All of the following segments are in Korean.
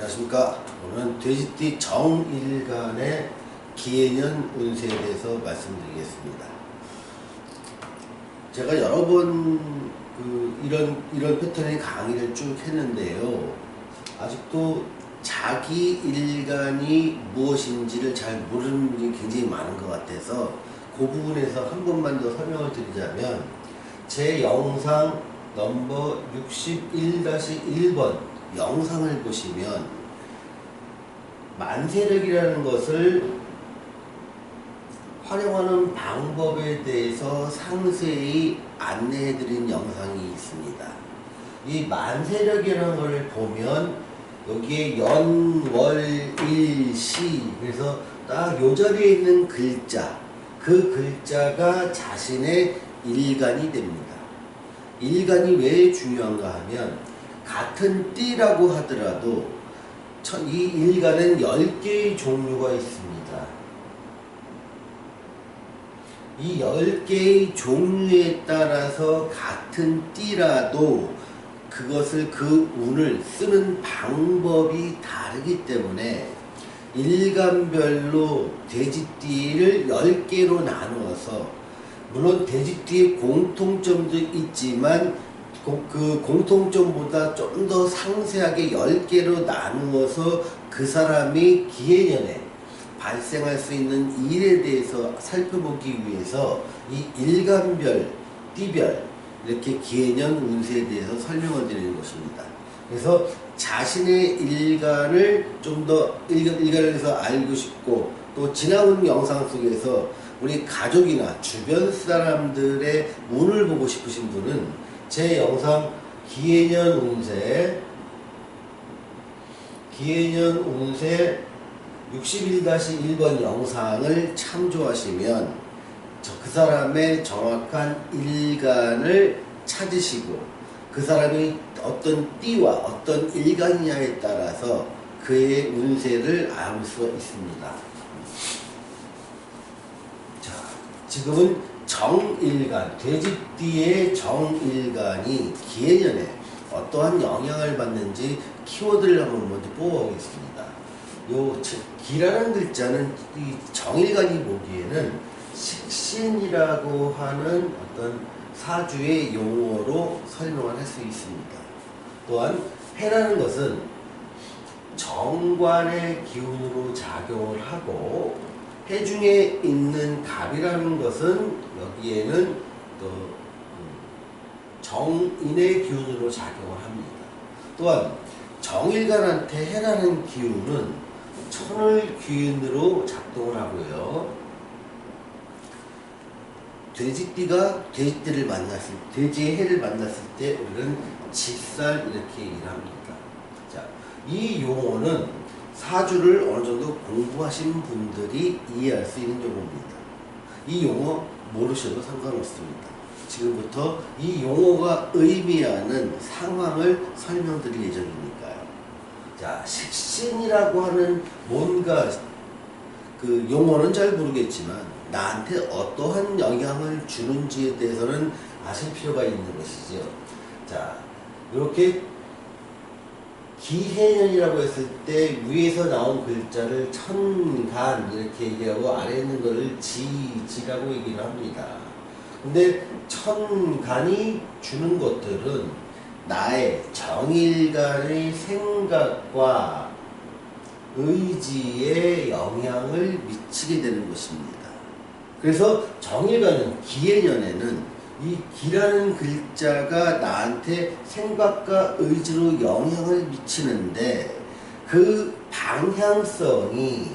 안녕하십니까. 오늘은 돼지띠 정일간의 기해년 운세에 대해서 말씀드리겠습니다. 제가 여러 번 이런 패턴의 강의를 쭉 했는데요. 아직도 자기 일간이 무엇인지를 잘 모르는 분이 굉장히 많은 것 같아서 그 부분에서 한 번만 더 설명을 드리자면, 제 영상 넘버 61-1번 영상을 보시면 만세력이라는 것을 활용하는 방법에 대해서 상세히 안내해드린 영상이 있습니다. 이 만세력이라는 걸 보면 여기에 연, 월, 일, 시, 그래서 딱 요 자리에 있는 글자, 그 글자가 자신의 일간이 됩니다. 일간이 왜 중요한가 하면, 같은 띠라고 하더라도 이 일간은 10개의 종류가 있습니다. 이 10개의 종류에 따라서 같은 띠라도 그것을, 그 운을 쓰는 방법이 다르기 때문에 일간별로 돼지띠를 10개로 나누어서, 물론 돼지띠의 공통점도 있지만 그 공통점보다 좀 더 상세하게 10개로 나누어서 그 사람이 기해년에 발생할 수 있는 일에 대해서 살펴보기 위해서 이 일간별, 띠별 이렇게 기해년 운세에 대해서 설명을 드리는 것입니다. 그래서 자신의 일간을 좀 더 일간에서 알고 싶고, 또 지나온 영상 속에서 우리 가족이나 주변 사람들의 운을 보고 싶으신 분은 제 영상 기해년 운세 61-1번 영상을 참조하시면 그 사람의 정확한 일간을 찾으시고, 그 사람이 어떤 띠와 어떤 일간이냐에 따라서 그의 운세를 알 수 있습니다. 자, 지금은 정일간, 돼지띠의 정일간이 기해년에 어떠한 영향을 받는지 키워드를 한번 먼저 뽑아보겠습니다. 요 기라는 글자는 이 정일간이 보기에는 식신이라고 하는 어떤 사주의 용어로 설명을 할 수 있습니다. 또한 해라는 것은 정관의 기운으로 작용을 하고, 해 중에 있는 갑이라는 것은 여기에는 또 정인의 기운으로 작용을 합니다. 또한 정일간한테 해라는 기운은 천을 기운으로 작동을 하고요. 돼지띠가 돼지띠를 만났을 때, 돼지의 해를 만났을 때 우리는 직살 이렇게 얘기를 합니다. 자, 이 용어는 사주를 어느 정도 공부하신 분들이 이해할 수 있는 용어입니다. 이 용어 모르셔도 상관없습니다. 지금부터 이 용어가 의미하는 상황을 설명드릴 예정이니까요. 자, 식신이라고 하는 뭔가 그 용어는 잘 모르겠지만 나한테 어떠한 영향을 주는지에 대해서는 아실 필요가 있는 것이죠. 자, 이렇게 기해년이라고 했을 때 위에서 나온 글자를 천간 이렇게 얘기하고 아래에 있는 거를 지라고 얘기를 합니다. 근데 천간이 주는 것들은 나의 정일간의 생각과 의지에 영향을 미치게 되는 것입니다. 그래서 정일간은 기해년에는 이 기라는 글자가 나한테 생각과 의지로 영향을 미치는데, 그 방향성이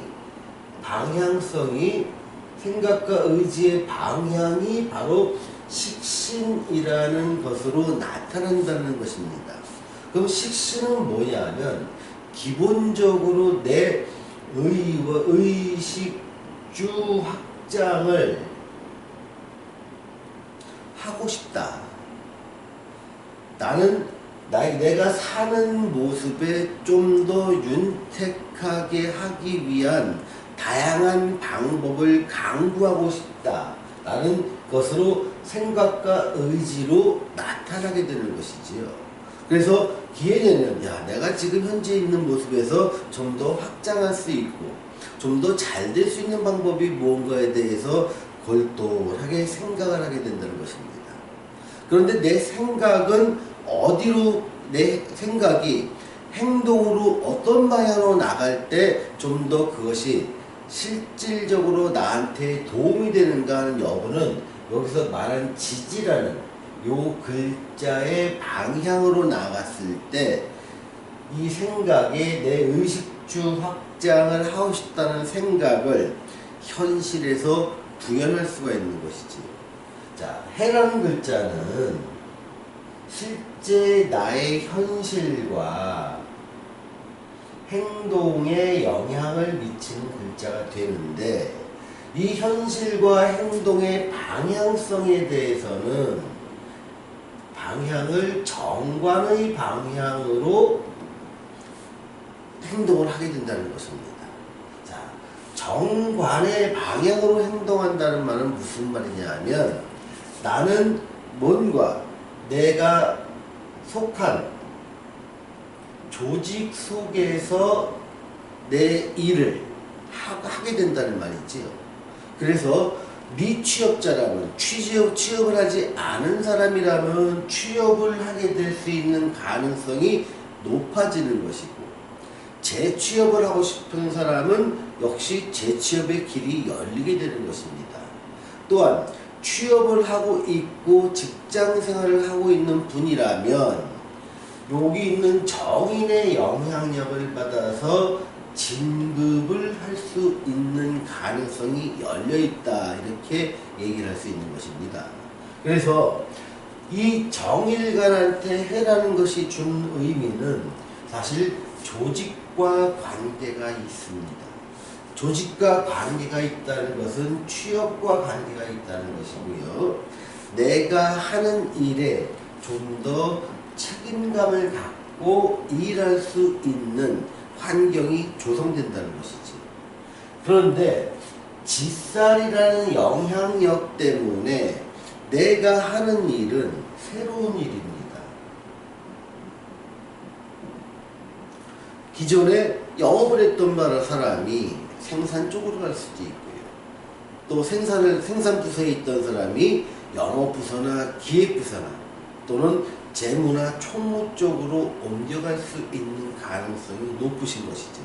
생각과 의지의 방향이 바로 식신이라는 것으로 나타난다는 것입니다. 그럼 식신은 뭐냐면, 기본적으로 내 의와 의식주 확장을 하고 싶다. 나는 내가 사는 모습에 좀 더 윤택하게 하기 위한 다양한 방법을 강구하고 싶다. 라는 것으로 생각과 의지로 나타나게 되는 것이지요. 그래서 기회는 야, 내가 지금 현재 있는 모습에서 좀 더 확장할 수 있고 좀 더 잘 될 수 있는 방법이 무언가에 대해서 골똘하게 생각을 하게 된다는 것입니다. 그런데 내 생각은 어디로, 내 생각이 행동으로 어떤 방향으로 나갈 때 좀 더 그것이 실질적으로 나한테 도움이 되는가 하는 여부는 여기서 말한 지지라는 요 글자의 방향으로 나갔을 때 이 생각에 내 의식주 확장을 하고 싶다는 생각을 현실에서 구현할 수가 있는 것이지. 자, 해라는 글자는 실제 나의 현실과 행동에 영향을 미치는 글자가 되는데 이 현실과 행동의 방향성에 대해서는 방향을 정관의 방향으로 행동을 하게 된다는 것입니다. 자, 정관의 방향으로 행동한다는 말은 무슨 말이냐 하면 나는 뭔가 내가 속한 조직 속에서 내 일을 하게 된다는 말이지요. 그래서 미취업자라면 취업을 하지 않은 사람이라면 취업을 하게 될 수 있는 가능성이 높아지는 것이고 재취업을 하고 싶은 사람은 역시 재취업의 길이 열리게 되는 것입니다. 또한 취업을 하고 있고 직장 생활을 하고 있는 분이라면 여기 있는 정인의 영향력을 받아서 진급을 할 수 있는 가능성이 열려있다 이렇게 얘기를 할 수 있는 것입니다. 그래서 이 정일간한테 해라는 것이 준 의미는 사실 조직과 관계가 있습니다. 조직과 관계가 있다는 것은 취업과 관계가 있다는 것이고요. 내가 하는 일에 좀 더 책임감을 갖고 일할 수 있는 환경이 조성된다는 것이지. 그런데 직살이라는 영향력 때문에 내가 하는 일은 새로운 일입니다. 기존에 영업을 했던 사람이 생산 쪽으로 갈 수도 있고요. 또 생산 부서에 있던 사람이 영업부서나 기획부서나 또는 재무나 총무 쪽으로 옮겨갈 수 있는 가능성이 높으신 것이죠.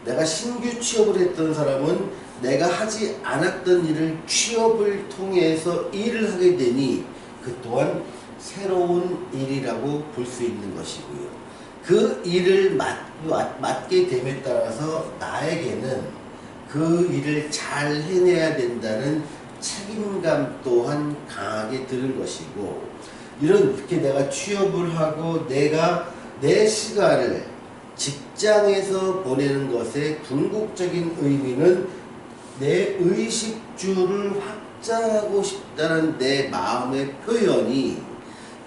내가 신규 취업을 했던 사람은 내가 하지 않았던 일을 취업을 통해서 일을 하게 되니 그 또한 새로운 일이라고 볼 수 있는 것이고요. 그 일을 맡게 됨에 따라서 나에게는 그 일을 잘 해내야 된다는 책임감 또한 강하게 드는 것이고, 이렇게 내가 취업을 하고 내가 내 시간을 직장에서 보내는 것의 궁극적인 의미는 내 의식주를 확장하고 싶다는 내 마음의 표현이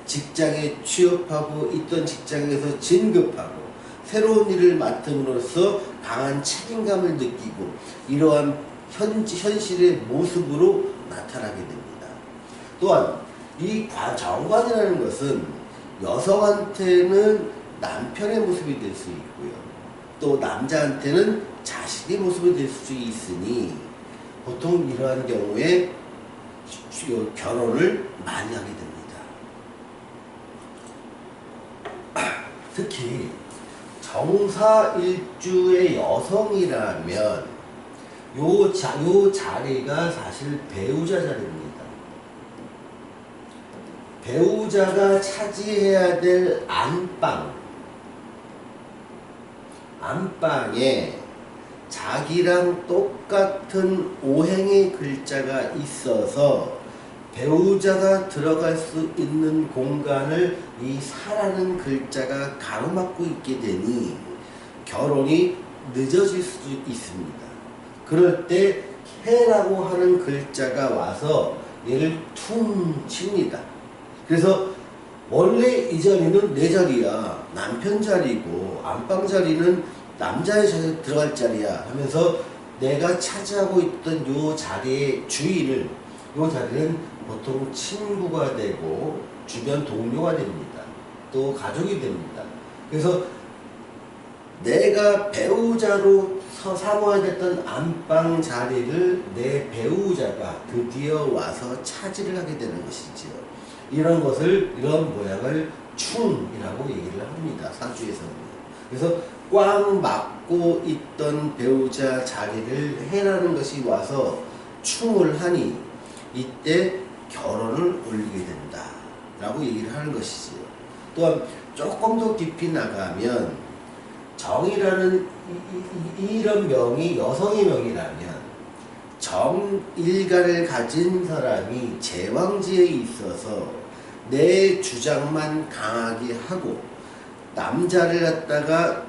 직장에 취업하고 있던 직장에서 진급하고 새로운 일을 맡음으로써 강한 책임감을 느끼고 이러한 현실의 모습으로 나타나게 됩니다. 또한 이 정관이라는 것은 여성한테는 남편의 모습이 될 수 있고요. 또 남자한테는 자식의 모습이 될 수 있으니 보통 이러한 경우에 결혼을 많이 하게 됩니다. 특히 정사일주의 여성이라면 요 자리가 사실 배우자 자리입니다. 배우자가 차지해야 될 안방에 자기랑 똑같은 오행의 글자가 있어서 배우자가 들어갈 수 있는 공간을 이 사라는 글자가 가로막고 있게 되니 결혼이 늦어질 수도 있습니다. 그럴 때 해라고 하는 글자가 와서 얘를 퉁 칩니다. 그래서 원래 이 자리는 내 자리야, 남편 자리고 안방 자리는 남자의 자리에 들어갈 자리야 하면서 내가 차지하고 있던 요 자리의 주의를, 요 자리는 보통 친구가 되고 주변 동료가 됩니다. 또 가족이 됩니다. 그래서 내가 배우자로 삼아야 됐던 안방 자리를 내 배우자가 드디어 와서 차지를 하게 되는 것이지요. 이런 모양을 충이라고 얘기를 합니다. 사주에서는. 그래서 꽉 막고 있던 배우자 자리를 해라는 것이 와서 충을 하니 이때 결혼을 올리게 된다 라고 얘기를 하는 것이지요. 또한 조금 더 깊이 나가면 정이라는 이런 명이 여성의 명이라면 정일간을 가진 사람이 제왕지에 있어서 내 주장만 강하게 하고 남자를 갖다가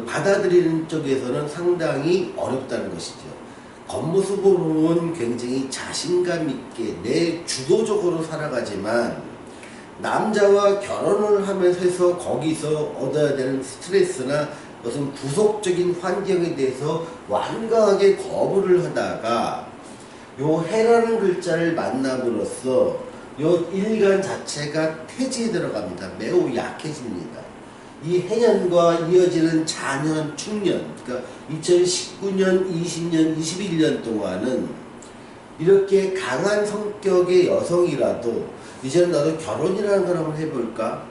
받아들이는 쪽에서는 상당히 어렵다는 것이죠. 겉모습으로는 굉장히 자신감 있게 내 주도적으로 살아가지만 남자와 결혼을 하면서 해서 거기서 얻어야 되는 스트레스나 무슨 부속적인 환경에 대해서 완강하게 거부를 하다가 요 해라는 글자를 만남으로써 요 일간 자체가 태지에 들어갑니다. 매우 약해집니다. 이 해년과 이어지는 자년, 충년, 그러니까 2019년, 20년, 21년 동안은 이렇게 강한 성격의 여성이라도 이제는 나도 결혼이라는 걸 한번 해볼까?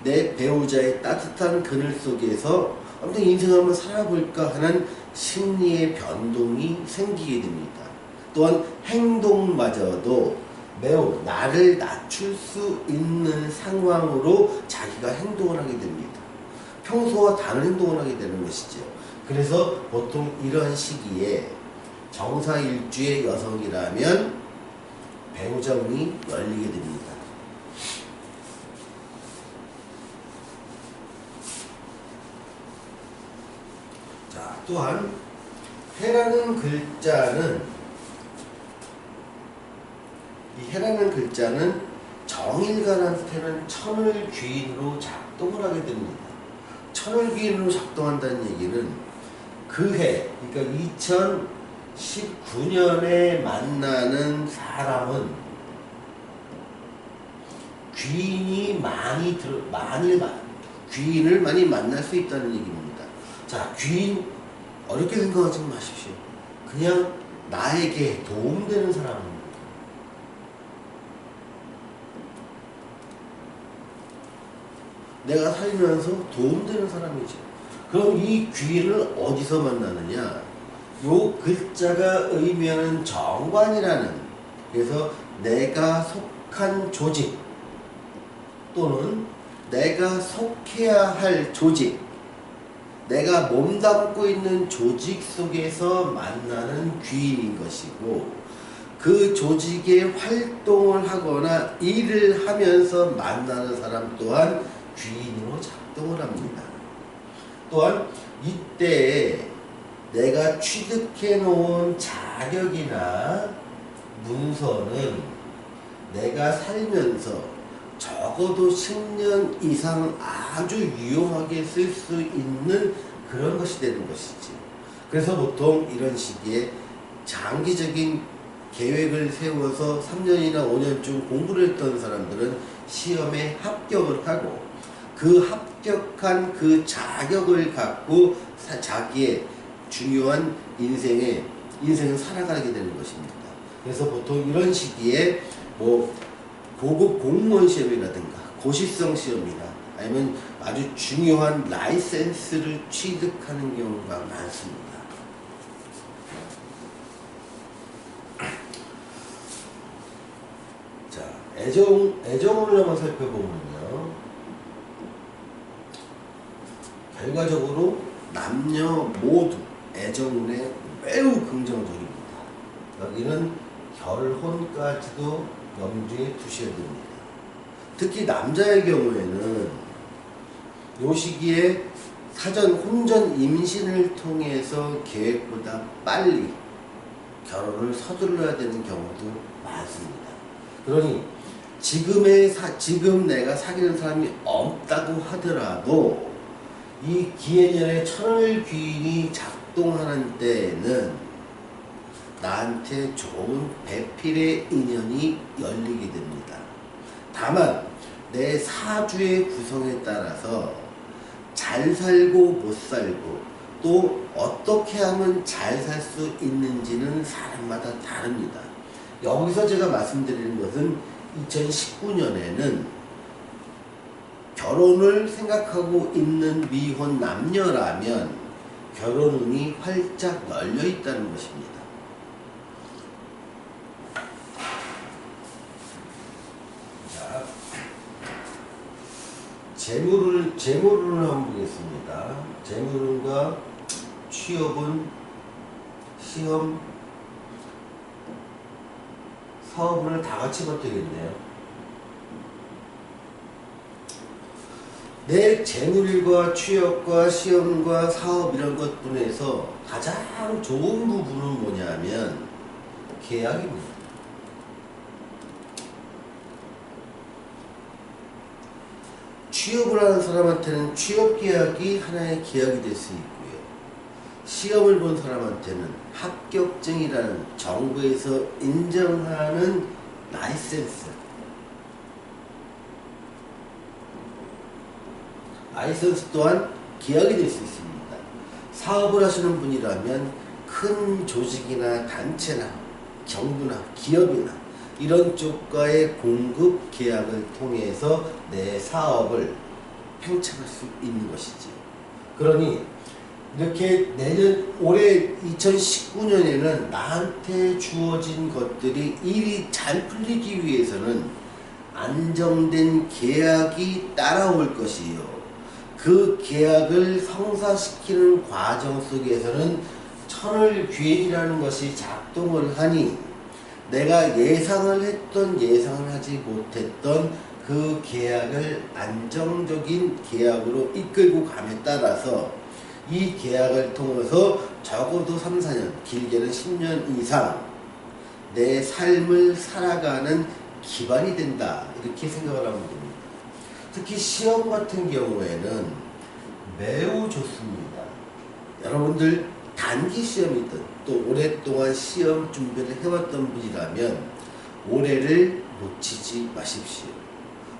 내 배우자의 따뜻한 그늘 속에서 아무튼 인생을 한번 살아볼까 하는 심리의 변동이 생기게 됩니다. 또한 행동마저도 매우 나를 낮출 수 있는 상황으로 자기가 행동을 하게 됩니다. 평소와 다른 행동을 하게 되는 것이죠. 그래서 보통 이런 시기에 정사일주의 여성이라면 배우자운이 열리게 됩니다. 자, 또한 해라는 글자는 정일간한테는 천을귀인으로 작동을 하게 됩니다. 천을귀인으로 작동한다는 얘기는 그 해, 그러니까 2019년에 만나는 사람은 귀인을 많이 만날 수 있다는 얘기입니다. 자, 귀인 어렵게 생각하지 마십시오. 그냥 나에게 도움되는 사람입니다. 내가 살면서 도움되는 사람이죠. 그럼 이 귀인을 어디서 만나느냐? 요 글자가 의미하는 정관이라는, 그래서 내가 속한 조직 또는 내가 속해야 할 조직, 내가 몸담고 있는 조직 속에서 만나는 귀인인 것이고, 그 조직의 활동을 하거나 일을 하면서 만나는 사람 또한 귀인으로 작동을 합니다. 또한 이때 내가 취득해 놓은 자격이나 문서는 내가 살면서 적어도 10년 이상 아주 유용하게 쓸 수 있는 그런 것이 되는 것이지. 그래서 보통 이런 시기에 장기적인 계획을 세워서 3년이나 5년쯤 공부를 했던 사람들은 시험에 합격을 하고 그 합격한 그 자격을 갖고 자기의 중요한 인생을 살아가게 되는 것입니다. 그래서 보통 이런 시기에 고급 공무원 시험이라든가 고시성 시험이나 아니면 아주 중요한 라이센스를 취득하는 경우가 많습니다. 자, 애정운을 한번 살펴보면요. 결과적으로 남녀 모두 애정운에 매우 긍정적입니다. 여기는 결혼까지도 염두에 두셔야 됩니다. 특히 남자의 경우에는 이 시기에 사전 혼전 임신을 통해서 계획보다 빨리 결혼을 서둘러야 되는 경우도 많습니다. 그러니 지금 내가 사귀는 사람이 없다고 하더라도 이 기해년에 천을귀인이 작동하는 때에는 나한테 좋은 배필의 인연이 열리게 됩니다. 다만 내 사주의 구성에 따라서 잘 살고 못 살고 또 어떻게 하면 잘 살 수 있는지는 사람마다 다릅니다. 여기서 제가 말씀드리는 것은 2019년에는 결혼을 생각하고 있는 미혼 남녀라면 결혼운이 활짝 널려 있다는 것입니다. 자, 재물운을 한번 보겠습니다. 재물운과 취업운, 시험, 사업운을 다 같이 봐도 되겠네요. 내 재물과 취업과 시험과 사업 이런 것 분에서 가장 좋은 부분은 뭐냐면 계약입니다. 취업을 하는 사람한테는 취업 계약이 하나의 계약이 될 수 있고요. 시험을 본 사람한테는 합격증이라는 정부에서 인정하는 라이센스 또한 계약이 될 수 있습니다. 사업을 하시는 분이라면 큰 조직이나 단체나 정부나 기업이나 이런 쪽과의 공급 계약을 통해서 내 사업을 팽창할 수 있는 것이지요. 그러니 이렇게 올해 2019년에는 나한테 주어진 것들이 일이 잘 풀리기 위해서는 안정된 계약이 따라올 것이요. 그 계약을 성사시키는 과정 속에서는 천을귀인이라는 것이 작동을 하니 내가 예상을 했던 예상을 하지 못했던 그 계약을 안정적인 계약으로 이끌고 감에 따라서 이 계약을 통해서 적어도 3, 4년 길게는 10년 이상 내 삶을 살아가는 기반이 된다 이렇게 생각을 하면 됩니다. 특히 시험 같은 경우에는 매우 좋습니다. 여러분들 단기 시험이든 또 오랫동안 시험 준비를 해왔던 분이라면 올해를 놓치지 마십시오.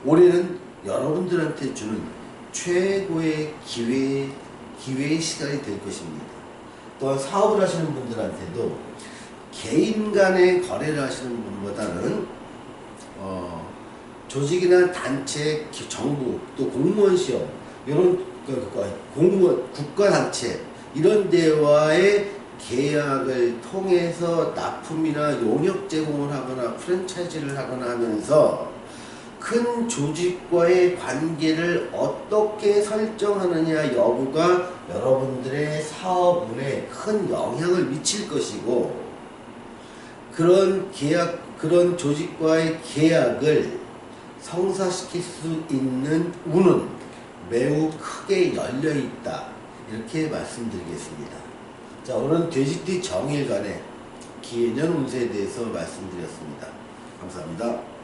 올해는 여러분들한테 주는 최고의 기회의 시간이 될 것입니다. 또한 사업을 하시는 분들한테도 개인 간의 거래를 하시는 분보다는 조직이나 단체, 정부, 또 공무원 시험, 이런 공무원, 국가단체 이런 데와의 계약을 통해서 납품이나 용역 제공을 하거나 프랜차이즈를 하거나 하면서 큰 조직과의 관계를 어떻게 설정하느냐 여부가 여러분들의 사업운에 큰 영향을 미칠 것이고, 그런 조직과의 계약을 성사시킬 수 있는 운은 매우 크게 열려 있다. 이렇게 말씀드리겠습니다. 자, 오늘은 돼지띠 정일간의 기해년 운세에 대해서 말씀드렸습니다. 감사합니다.